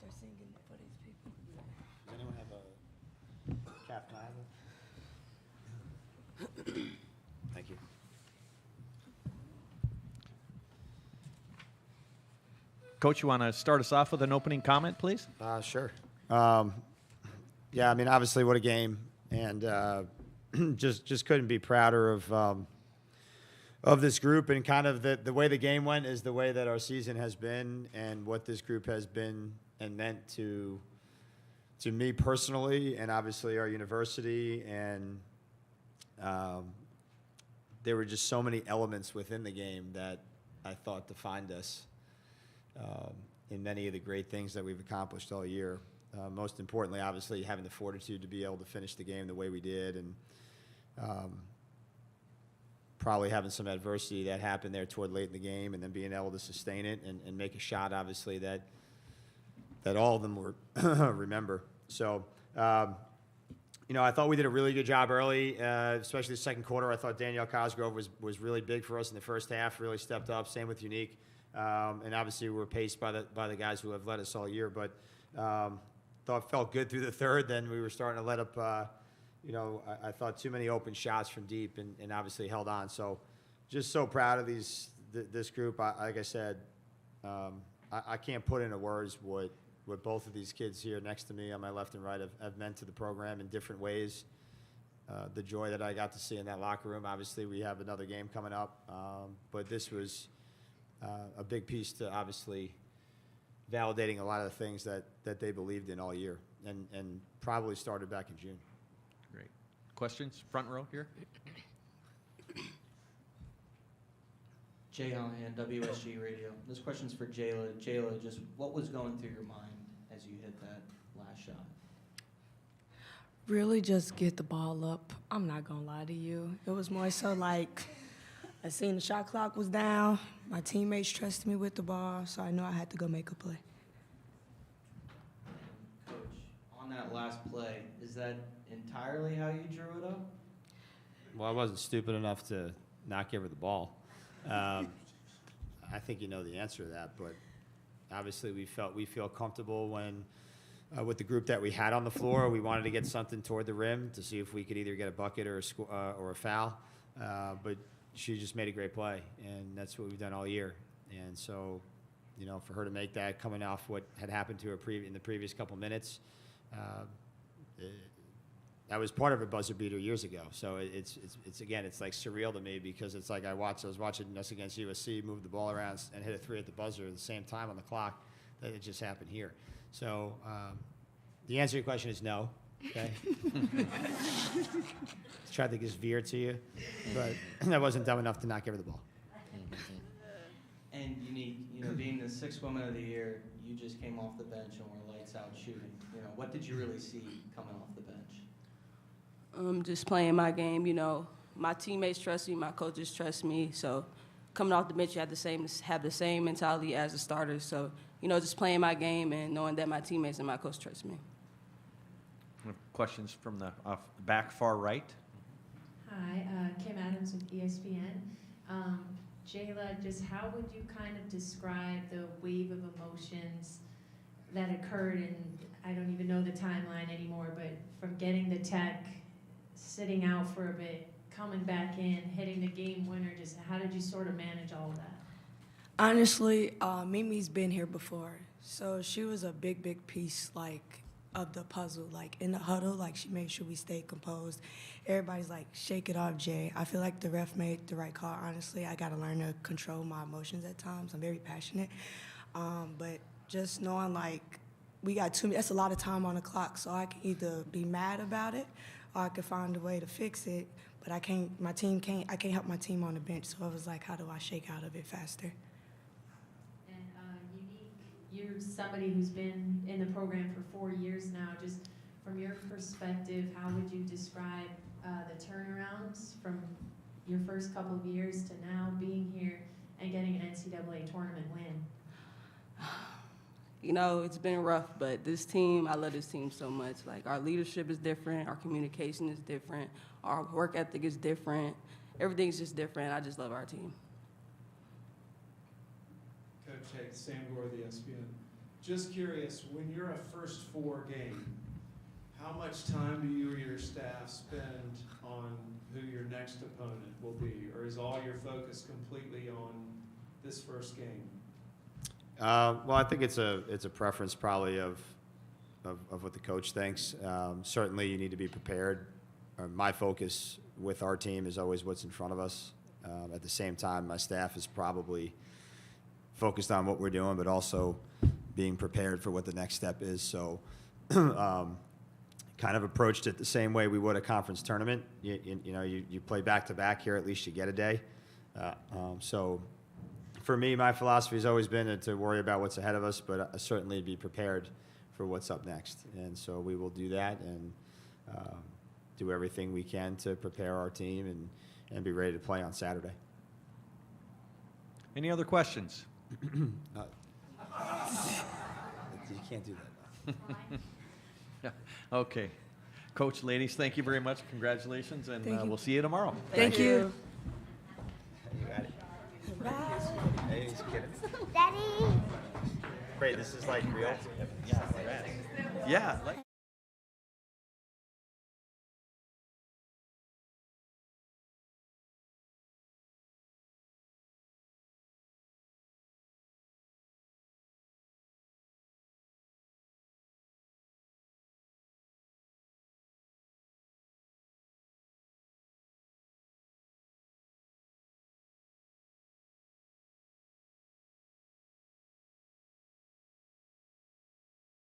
start singing for these people. Does anyone have a Captain Ivor? Thank you. Coach, you want to start us off with an opening comment, please? Sure. Yeah, I mean, obviously, what a game, and just couldn't be prouder of this group, and kind of the way the game went is the way that our season has been, and what this group has been and meant to me personally, and obviously our university, and there were just so many elements within the game that I thought defined us in many of the great things that we've accomplished all year. Most importantly, obviously, having the fortitude to be able to finish the game the way we did, and probably having some adversity that happened there toward late in the game, and then being able to sustain it and make a shot, obviously, that all of them were remember. So, I thought we did a really good job early, especially the second quarter. I thought Danielle Cosgrove was really big for us in the first half, really stepped up. Same with Unique. And obviously, we were paced by the guys who have led us all year. But thought felt good through the third. Then we were starting to let up, I thought too many open shots from deep, and obviously held on. So just so proud of this group. Like I said, I can't put into words what both of these kids here next to me on my left and right have meant to the program in different ways. The joy that I got to see in that locker room. Obviously, we have another game coming up, but this was a big piece to obviously validating a lot of the things that they believed in all year, and probably started back in June. Great. Questions? Front row here. Jay Hallahan, WSG Radio. This question's for Jayla. Jayla, just what was going through your mind as you hit that last shot? Really just get the ball up. I'm not going to lie to you. It was more so like I seen the shot clock was down. My teammates trusted me with the ball, so I knew I had to go make a play. Coach, on that last play, is that entirely how you drew it up? Well, I wasn't stupid enough to not give her the ball. I think you know the answer to that, but obviously we feel comfortable when with the group that we had on the floor. We wanted to get something toward the rim to see if we could either get a bucket or a foul, but she just made a great play, and that's what we've done all year. And so, for her to make that coming off what had happened to her in the previous couple minutes, that was part of a buzzer beater years ago. So it's again, it's like surreal to me, because it's like I was watching us against USC move the ball around and hit a three at the buzzer at the same time on the clock that it just happened here. So the answer to your question is no. Okay. Tried to just veer to you, but I wasn't dumb enough to not give her the ball. And Unique, being the sixth woman of the year, you just came off the bench and were lights out shooting. What did you really see coming off the bench? Just playing my game. My teammates trust me, my coaches trust me. So coming off the bench, you have the same mentality as the starters. So just playing my game and knowing that my teammates and my coach trust me. Questions from the back far right. Hi, Kim Adams with ESPN. Jayla, just how would you kind of describe the wave of emotions that occurred, and I don't even know the timeline anymore, but from getting the tech, sitting out for a bit, coming back in, hitting the game winner, just how did you sort of manage all of that? Honestly, Mimi's been here before, so she was a big piece, of the puzzle. In the huddle, she made sure we stayed composed. Everybody's shake it off, Jay. I feel like the ref made the right call. Honestly, I got to learn to control my emotions at times. I'm very passionate. But just knowing, we got 2 minutes, that's a lot of time on the clock, so I can either be mad about it or I can find a way to fix it. But I can't help my team on the bench, so it was how do I shake out of it faster? You're somebody who's been in the program for 4 years now. Just from your perspective, how would you describe the turnarounds from your first couple of years to now being here and getting an NCAA tournament win? It's been rough, but this team, I love this team so much. Our leadership is different, our communication is different, our work ethic is different. Everything's just different. I just love our team. Coach, hey, Sam Gore, the ESPN. Just curious, when you're a first four game, how much time do you or your staff spend on who your next opponent will be? Or is all your focus completely on this first game? Well, I think it's a preference probably of what the coach thinks. Certainly, you need to be prepared. My focus with our team is always what's in front of us. At the same time, my staff is probably focused on what we're doing, but also being prepared for what the next step is. So, kind of approached it the same way we would a conference tournament. You play back to back here. At least you get a day. So. For me, my philosophy has always been to worry about what's ahead of us, but certainly be prepared for what's up next. And so we will do that and do everything we can to prepare our team and be ready to play on Saturday. Any other questions? You can't do that. Yeah. Okay. Coach, ladies, thank you very much. Congratulations, and Thank you. we'll see you tomorrow. Thank you. You got it. Hey, he's kidding. Daddy. Great, this is like real. Yeah. Like